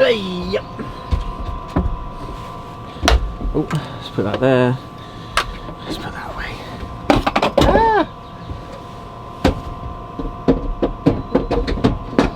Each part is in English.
Hey. Oh, let's put that there. Let's put that away. Ah.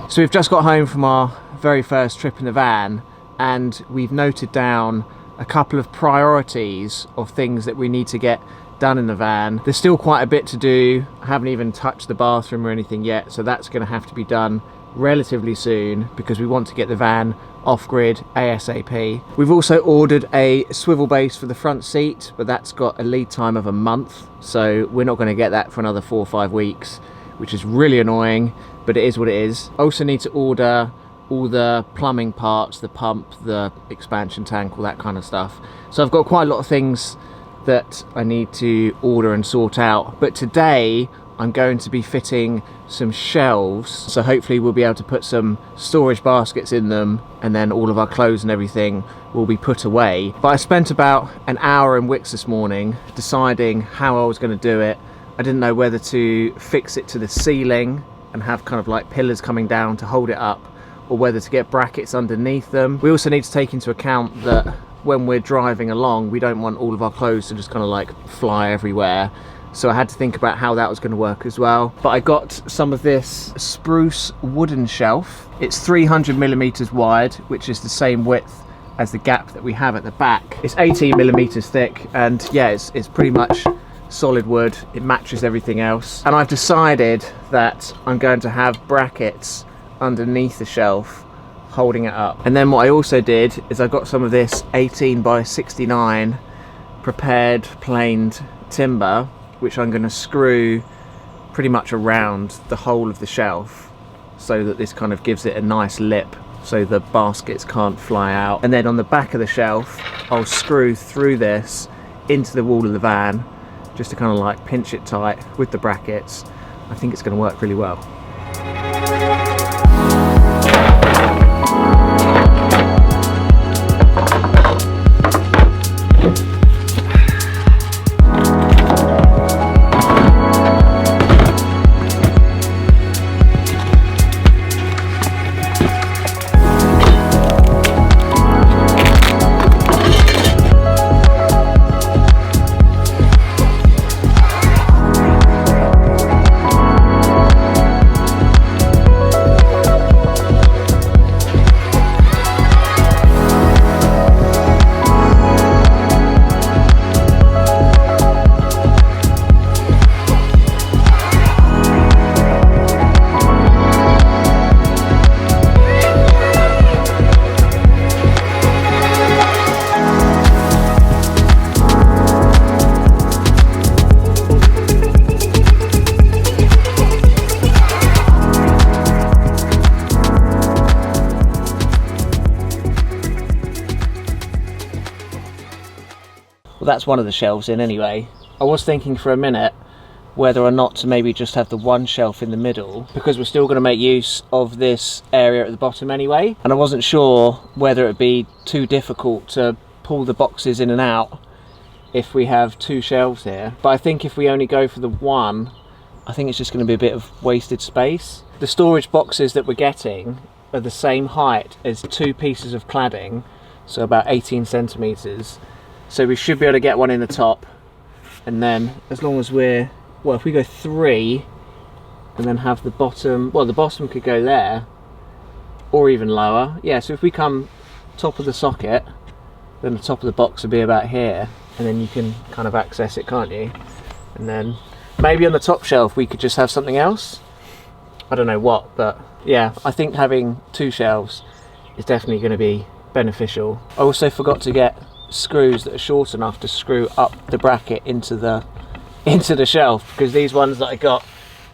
So we've just got home from our very first trip in the van, and we've noted down a couple of priorities of things that we need to get done in the van. There's still quite a bit to do. I haven't even touched the bathroom or anything yet, so that's going to have to be done relatively soon because we want to get the van off-grid ASAP. We've also ordered a swivel base for the front seat, but that's got a lead time of a month, so we're not going to get that for another 4 or 5 weeks, which is really annoying, but it is what it is. I also need to order all the plumbing parts, the pump, the expansion tank, all that kind of stuff. So I've got quite a lot of things that I need to order and sort out. But today I'm going to be fitting some shelves, so hopefully we'll be able to put some storage baskets in them, and then all of our clothes and everything will be put away. But I spent about an hour in Wix this morning deciding how I was going to do it. I didn't know whether to fix it to the ceiling and have kind of like pillars coming down to hold it up, or whether to get brackets underneath them. We also need to take into account that when we're driving along, we don't want all of our clothes to just kind of like fly everywhere. So I had to think about how that was going to work as well. But I got some of this spruce wooden shelf. It's 300 millimeters wide, which is the same width as the gap that we have at the back. It's 18 millimeters thick, and yeah, it's pretty much solid wood. It matches everything else. And I've decided that I'm going to have brackets underneath the shelf holding it up. And then what I also did is I got some of this 18 by 69 prepared planed timber, which I'm going to screw pretty much around the whole of the shelf so that this kind of gives it a nice lip so the baskets can't fly out. And then on the back of the shelf I'll screw through this into the wall of the van just to kind of like pinch it tight with the brackets. I think it's going to work really well. Well, that's one of the shelves in anyway. I was thinking for a minute whether or not to maybe just have the one shelf in the middle, because we're still going to make use of this area at the bottom anyway, and I wasn't sure whether it would be too difficult to pull the boxes in and out if we have two shelves here. But I think if we only go for the one, I think it's just going to be a bit of wasted space. The storage boxes that we're getting are the same height as 2 pieces of cladding, so about 18 centimeters. So we should be able to get one in the top, and then as long as we're, well, if we go 3 and then have the bottom, well, the bottom could go there or even lower. Yeah, so if we come top of the socket, then the top of the box would be about here, and then you can kind of access it, can't you? And then maybe on the top shelf we could just have something else. I don't know what, but yeah, I think having 2 shelves is definitely going to be beneficial. I also forgot to get screws that are short enough to screw up the bracket into the shelf, because these ones that I got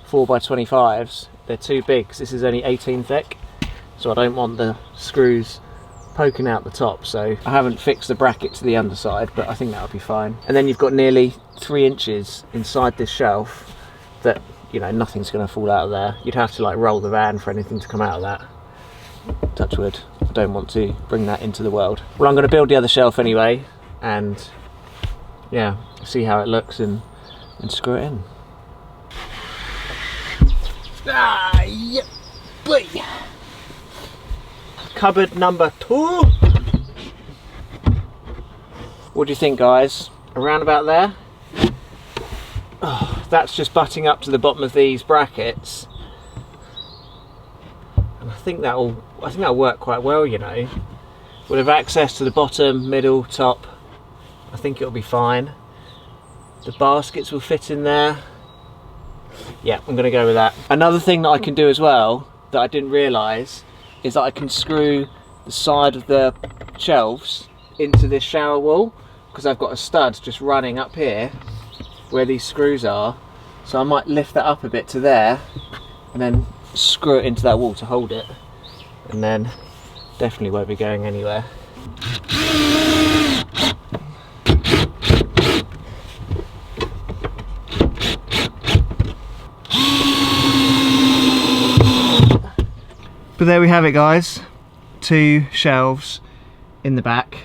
4x25s, they're too big because this is only 18 thick, so I don't want the screws poking out the top. So I haven't fixed the bracket to the underside, but I think that'll be fine. And then you've got nearly 3 inches inside this shelf that, you know, nothing's going to fall out of there. You'd have to like roll the van for anything to come out of that. Touch wood, I don't want to bring that into the world. Well, I'm going to build the other shelf anyway, and yeah, see how it looks and screw it in. cupboard number 2. What do you think, guys? Around about there? Oh, that's just butting up to the bottom of these brackets. And I think that'll work quite well, you know. We'll have access to the bottom, middle, top. I think it'll be fine. The baskets will fit in there. Yeah, I'm gonna go with that. Another thing that I can do as well, that I didn't realise, is that I can screw the side of the shelves into this shower wall, because I've got a stud just running up here where these screws are. So I might lift that up a bit to there and then screw it into that wall to hold it, and then definitely won't be going anywhere. But there we have it, guys. 2 shelves in the back.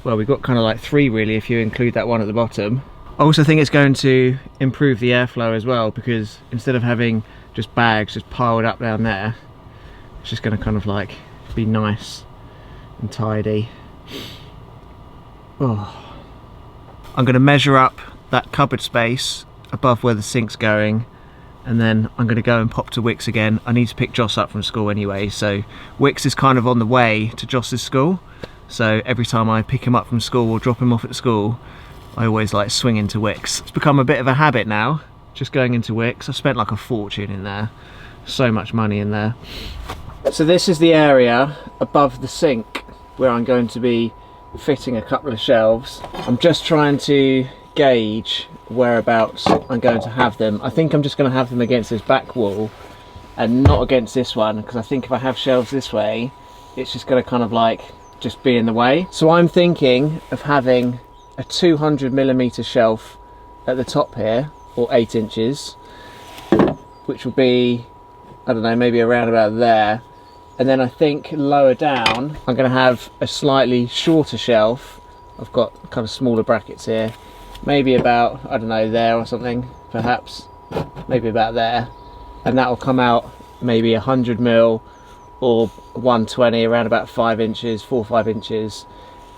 Well, we've got kind of like 3 really if you include that one at the bottom. I also think it's going to improve the airflow as well, because instead of having just bags just piled up down there, it's just going to kind of like be nice and tidy. Oh. I'm going to measure up that cupboard space above where the sink's going, and then I'm going to go and pop to Wickes again. I need to pick Joss up from school anyway, so Wickes is kind of on the way to Joss's school, so every time I pick him up from school or drop him off at school, I always like swing into Wickes. It's become a bit of a habit now, just going into Wickes. I've spent like a fortune in there, so much money in there. So this is the area above the sink where I'm going to be fitting a couple of shelves. I'm just trying to gauge whereabouts I'm going to have them. I think I'm just going to have them against this back wall and not against this one, because I think if I have shelves this way, it's just going to kind of like just be in the way. So I'm thinking of having a 200mm shelf at the top here, or 8 inches, which will be, I don't know, maybe around about there. And then I think lower down I'm going to have a slightly shorter shelf. I've got kind of smaller brackets here, maybe about, I don't know, there or something, perhaps, maybe about there, and that will come out maybe 100mm or 120, around about 5 inches, 4 or 5 inches,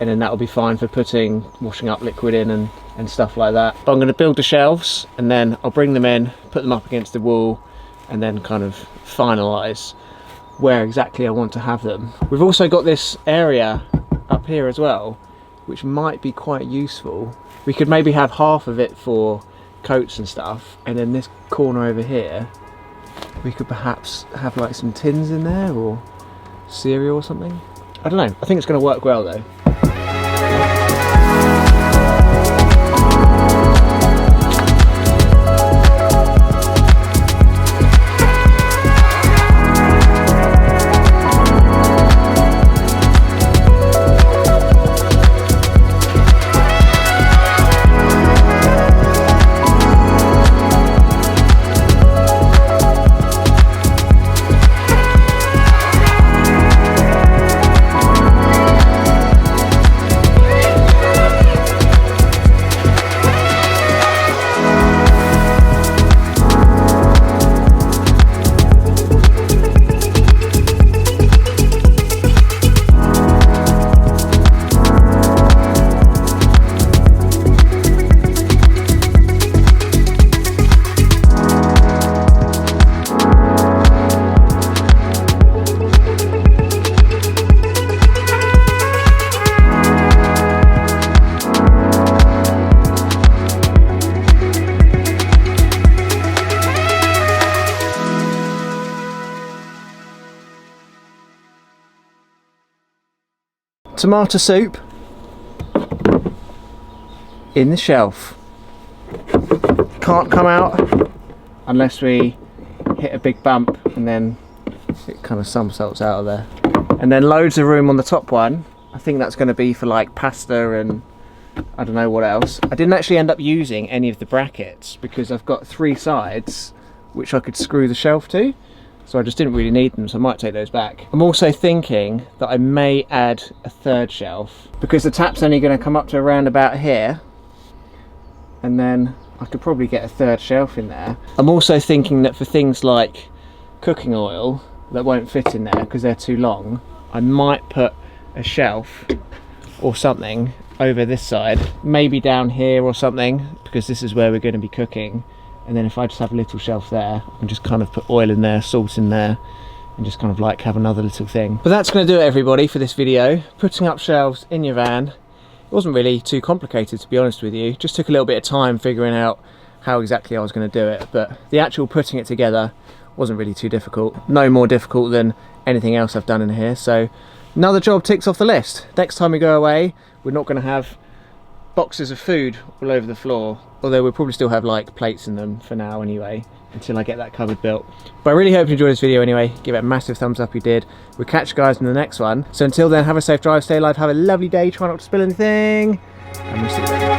and then that will be fine for putting washing up liquid in and stuff like that. But I'm going to build the shelves, and then I'll bring them in, put them up against the wall, and then kind of finalise where exactly I want to have them. We've also got this area up here as well, which might be quite useful. We could maybe have half of it for coats and stuff, and then this corner over here we could perhaps have like some tins in there, or cereal or something. I don't know, I think it's going to work well though. Tomato soup in the shelf. Can't come out unless we hit a big bump, and then it kind of somersaults out of there. And then loads of room on the top one. I think that's going to be for like pasta and I don't know what else. I didn't actually end up using any of the brackets because I've got 3 sides which I could screw the shelf to. So I just didn't really need them, so I might take those back. I'm also thinking that I may add a 3rd shelf, because the tap's only going to come up to around about here, and then I could probably get a 3rd shelf in there. I'm also thinking that for things like cooking oil that won't fit in there because they're too long, I might put a shelf or something over this side, maybe down here or something, because this is where we're going to be cooking. And then if I just have a little shelf there, I can just kind of put oil in there, salt in there, and just kind of like have another little thing. But that's going to do it, everybody, for this video. Putting up shelves in your van. It wasn't really too complicated, to be honest with you. Just took a little bit of time figuring out how exactly I was going to do it, but the actual putting it together wasn't really too difficult. No more difficult than anything else I've done in here. So another job ticks off the list. Next time we go away, we're not going to have boxes of food all over the floor, although we'll probably still have like plates in them for now anyway, until I get that cupboard built. But I really hope you enjoyed this video anyway. Give it a massive thumbs up if you did. We'll catch you guys in the next one. So until then, have a safe drive, stay alive, have a lovely day, try not to spill anything, and we'll see you later.